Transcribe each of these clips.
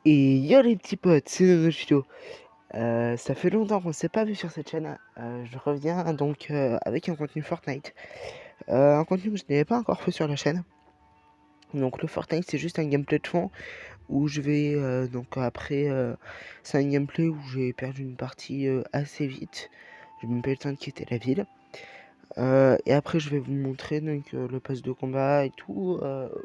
Et yo les petits potes, c'est Nonochio. Ça fait longtemps qu'on ne s'est pas vu sur cette chaîne. Je reviens donc avec un contenu Fortnite. Un contenu que je n'avais pas encore fait sur la chaîne. Donc le Fortnite c'est juste un gameplay de fond où je vais donc après c'est un gameplay où j'ai perdu une partie assez vite. J'ai même pas eu le temps de quitter la ville. Et après je vais vous montrer donc le pass de combat et tout,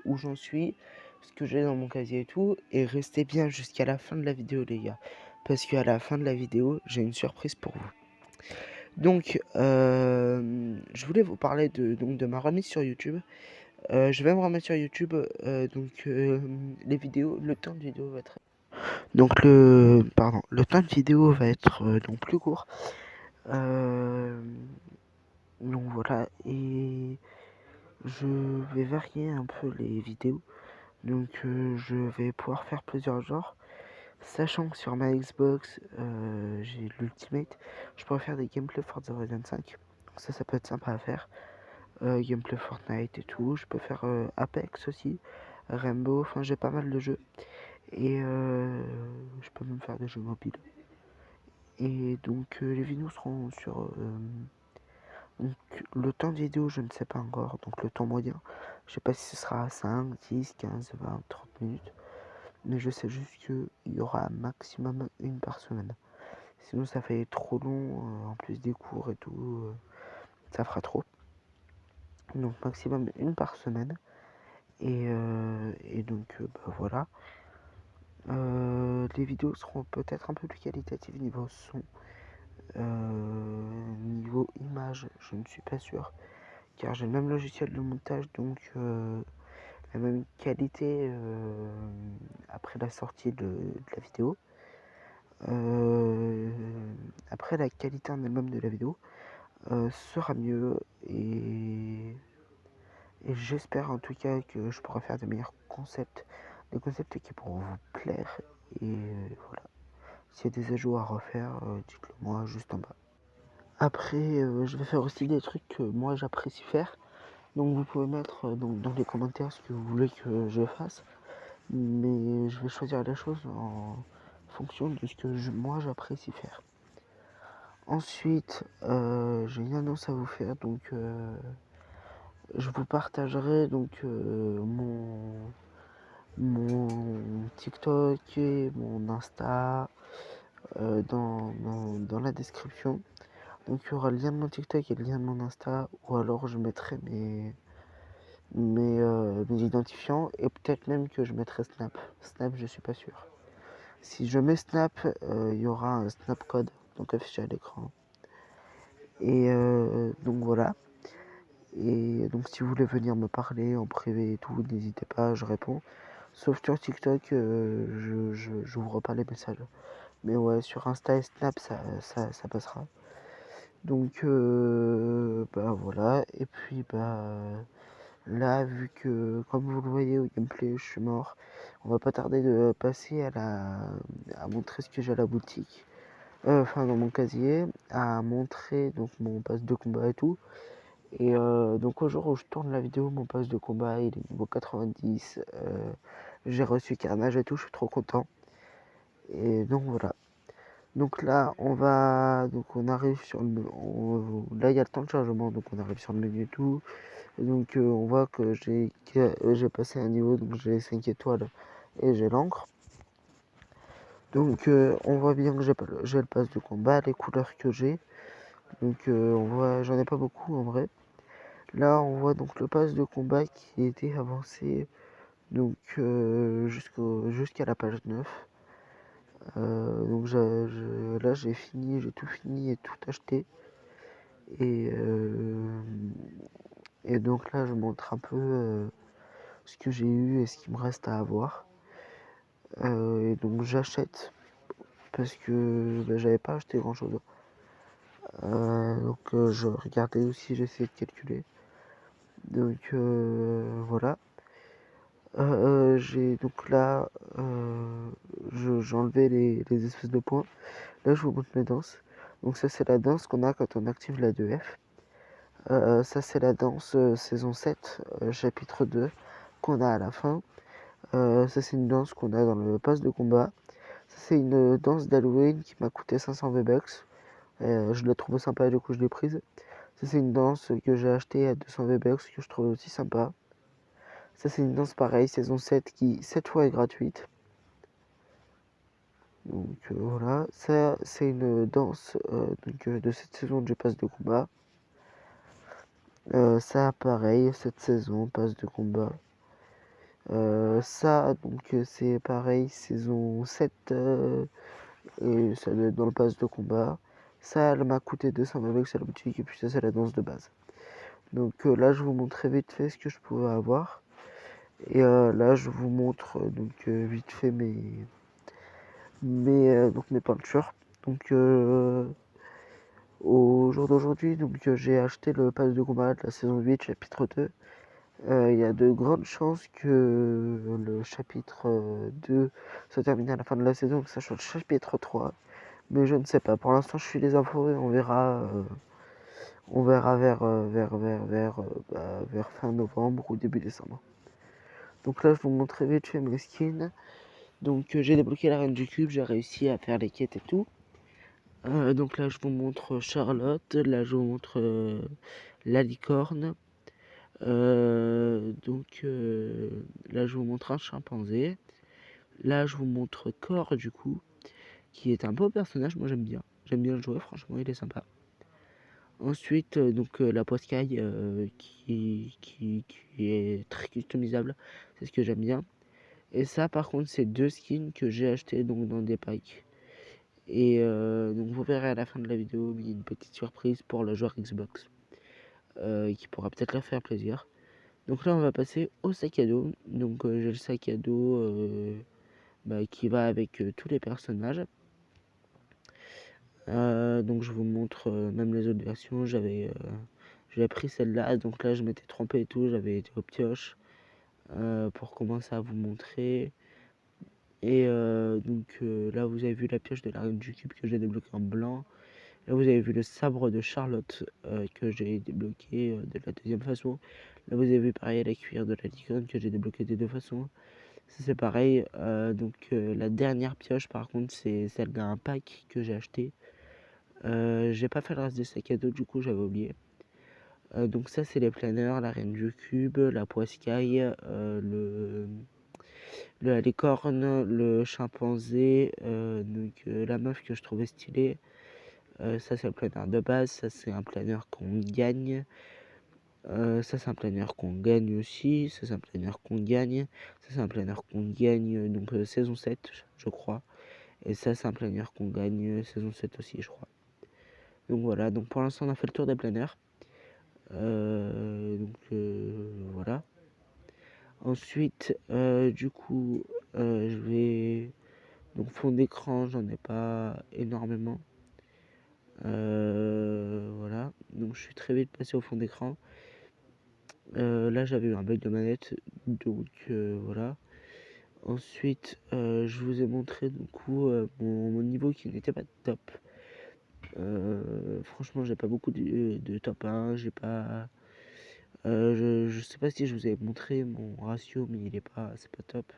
où j'en suis, ce que j'ai dans mon casier et tout, et restez bien jusqu'à la fin de la vidéo les gars, parce qu'à la fin de la vidéo j'ai une surprise pour vous. Donc je voulais vous parler de ma remise sur YouTube. Je vais me remettre sur YouTube, les vidéos, le temps de vidéo va être donc le temps de vidéo va être donc plus court. Donc voilà, et je vais varier un peu les vidéos, donc je vais pouvoir faire plusieurs genres, sachant que sur ma Xbox j'ai l'Ultimate, je pourrais faire des gameplays Forza Horizon 5, donc ça peut être sympa à faire, gameplay Fortnite et tout, je peux faire Apex aussi, Rainbow, enfin j'ai pas mal de jeux, et je peux même faire des jeux mobiles, et donc les vidéos seront sur... donc le temps de vidéo, je ne sais pas encore, donc le temps moyen, je sais pas si ce sera 5, 10, 15, 20, 30 minutes, mais je sais juste qu'il y aura un maximum une par semaine. Sinon ça fait trop long, en plus des cours et tout, ça fera trop. Donc maximum une par semaine, et donc bah, voilà. Les vidéos seront peut-être un peu plus qualitatives niveau son, niveau image, je ne suis pas sûr, car j'ai le même logiciel de montage, donc la même qualité après la sortie de la vidéo. Après la qualité en elle-même de la vidéo sera mieux, et j'espère en tout cas que je pourrai faire de meilleurs concepts, des concepts qui pourront vous plaire, et voilà. S'il y a des ajouts à refaire, dites-le moi juste en bas. Après je vais faire aussi des trucs que moi j'apprécie faire. Donc vous pouvez mettre donc, dans les commentaires ce que vous voulez que je fasse, mais je vais choisir les choses en fonction de ce que moi j'apprécie faire. Ensuite, j'ai une annonce à vous faire, donc je vous partagerai donc mon TikTok et mon Insta dans la description. Donc il y aura le lien de mon TikTok et le lien de mon Insta, ou alors je mettrai mes identifiants, et peut-être même que je mettrai Snap. Snap, je suis pas sûr. Si je mets Snap, il y aura un Snap code, donc affiché à l'écran. Et donc voilà. Et donc si vous voulez venir me parler en privé et tout, n'hésitez pas, je réponds. Sauf sur TikTok, je vous pas les messages. Mais ouais, sur Insta et Snap, ça passera. Donc bah voilà. Et puis bah... là, vu que, comme vous le voyez au gameplay, je suis mort, on va pas tarder de passer à montrer ce que j'ai à la boutique, enfin dans mon casier, à montrer donc mon pass de combat et tout. Et donc au jour où je tourne la vidéo, mon pass de combat il est niveau 90, j'ai reçu Carnage et tout, je suis trop content. Et donc voilà. Donc là on arrive sur le, là il y a le temps de chargement, donc on arrive sur le menu et tout. Donc on voit que j'ai passé un niveau, donc j'ai 5 étoiles et j'ai l'encre. Donc on voit bien que j'ai le pass de combat, les couleurs que j'ai. Donc on voit, j'en ai pas beaucoup en vrai. Là on voit donc le pass de combat qui était avancé donc jusqu'à la page 9. Donc là j'ai fini, j'ai tout fini et tout acheté. Et, et donc là je montre un peu ce que j'ai eu et ce qu'il me reste à avoir. Et donc j'achète parce que bah, j'avais pas acheté grand chose. Donc je regardais aussi, j'essayais de calculer. Donc voilà. J'ai donc là, j'ai enlevé les espèces de points. Là je vous montre mes danses. Donc ça c'est la danse qu'on a quand on active la 2F. Ça c'est la danse saison 7, chapitre 2, qu'on a à la fin. Ça, c'est une danse qu'on a dans le pass de combat. Ça, c'est une danse d'Halloween qui m'a coûté 500 V-Bucks. Je l'ai trouvée sympa et du coup, je l'ai prise. Ça, c'est une danse que j'ai achetée à 200 V-Bucks que je trouvais aussi sympa. Ça, c'est une danse pareille, saison 7, qui cette fois est gratuite. Donc voilà, ça c'est une danse de cette saison du pass de combat. Ça pareil, cette saison, pass de combat. Ça donc c'est pareil, saison 7, et ça doit être dans le pass de combat. Ça elle m'a coûté 200 avec c'est la boutique et puis ça c'est la danse de base. Donc là je vous montre vite fait ce que je pouvais avoir. Et là je vous montre donc vite fait mes peintures. Donc au jour d'aujourd'hui, donc j'ai acheté le pass de combat de la saison 8, chapitre 2. Il y a de grandes chances que le chapitre 2 se termine à la fin de la saison, que ça soit le chapitre 3. Mais je ne sais pas. Pour l'instant, je suis les infos et on verra vers fin novembre ou début décembre. Donc là, je vous montre vite fait mes skins. Donc j'ai débloqué la reine du cube, j'ai réussi à faire les quêtes et tout. Donc là, je vous montre Charlotte. Là, je vous montre la licorne. Là, je vous montre un chimpanzé. Là, je vous montre Cor, du coup, qui est un beau personnage. Moi, j'aime bien. J'aime bien le jouer, franchement, il est sympa. Ensuite, la poiscaille qui est très customisable. C'est ce que j'aime bien. Et ça, par contre, c'est deux skins que j'ai acheté donc dans des packs. Et donc, vous verrez à la fin de la vidéo, il y a une petite surprise pour le joueur Xbox qui pourra peut-être leur faire plaisir. Donc là, on va passer au sac à dos. Donc j'ai le sac à dos qui va avec tous les personnages. Donc je vous montre même les autres versions. J'avais pris celle-là. Donc là, je m'étais trompé et tout. J'avais été au pioche pour commencer à vous montrer. Et là, vous avez vu la pioche de la reine du cube que j'ai débloquée en blanc. Là, vous avez vu le sabre de Charlotte que j'ai débloqué de la deuxième façon. Là, vous avez vu pareil la cuillère de la licorne que j'ai débloqué des deux façons. Ça, c'est pareil. La dernière pioche, par contre, c'est celle d'un pack que j'ai acheté. J'ai pas fait le reste des sacs à dos, du coup, j'avais oublié. Donc, ça, c'est les planeurs, la reine du cube, la poiscaille, la licorne, le chimpanzé, la meuf que je trouvais stylée. Ça, c'est le planeur de base. Ça, c'est un planeur qu'on gagne. Ça, c'est un planeur qu'on gagne aussi. Ça, c'est un planeur qu'on gagne. Ça, c'est un planeur qu'on gagne, donc saison 7, je crois. Et ça, c'est un planeur qu'on gagne saison 7 aussi, je crois. Donc voilà, donc pour l'instant, on a fait le tour des planeurs. Voilà. Ensuite, je vais... Donc fond d'écran, j'en ai pas énormément. Voilà, donc je suis très vite passé au fond d'écran. Là, j'avais eu un bug de manette, donc voilà. Ensuite, je vous ai montré du coup mon niveau qui n'était pas top. Franchement, j'ai pas beaucoup de top 1, j'ai pas... je sais pas si je vous avais montré mon ratio, mais c'est pas top.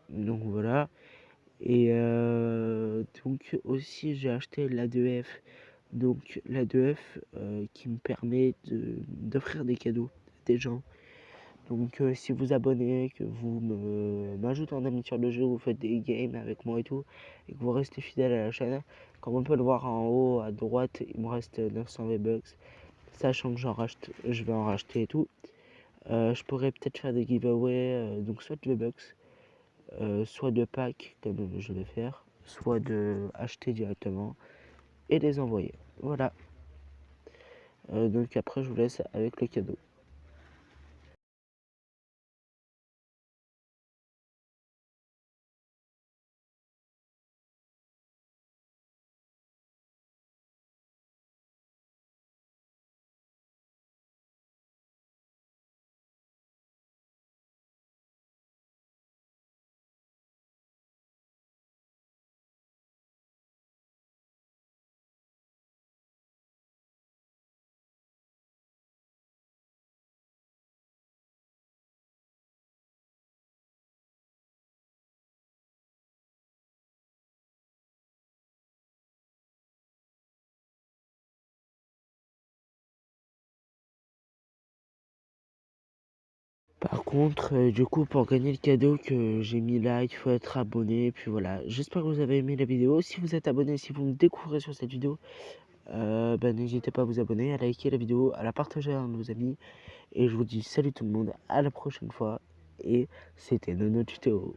Donc voilà. Et donc aussi, j'ai acheté l'A2F. Donc l'A2F qui me permet d'offrir des cadeaux à des gens. Donc si vous abonnez, que vous m'ajoutez en ami sur le jeu, vous faites des games avec moi et tout, et que vous restez fidèle à la chaîne, comme on peut le voir en haut à droite, il me reste 900 V-Bucks, sachant que je vais en racheter et tout. Je pourrais peut-être faire des giveaways, donc soit de V-Bucks, soit de packs, comme je vais faire, soit de acheter directement et les envoyer. Voilà. Donc après, je vous laisse avec le cadeau. Par contre, du coup, pour gagner le cadeau que j'ai mis là, il faut être abonné. Puis voilà, j'espère que vous avez aimé la vidéo. Si vous êtes abonné, si vous me découvrez sur cette vidéo, n'hésitez pas à vous abonner, à liker la vidéo, à la partager à vos amis. Et je vous dis salut tout le monde, à la prochaine fois. Et c'était Nono Tuto.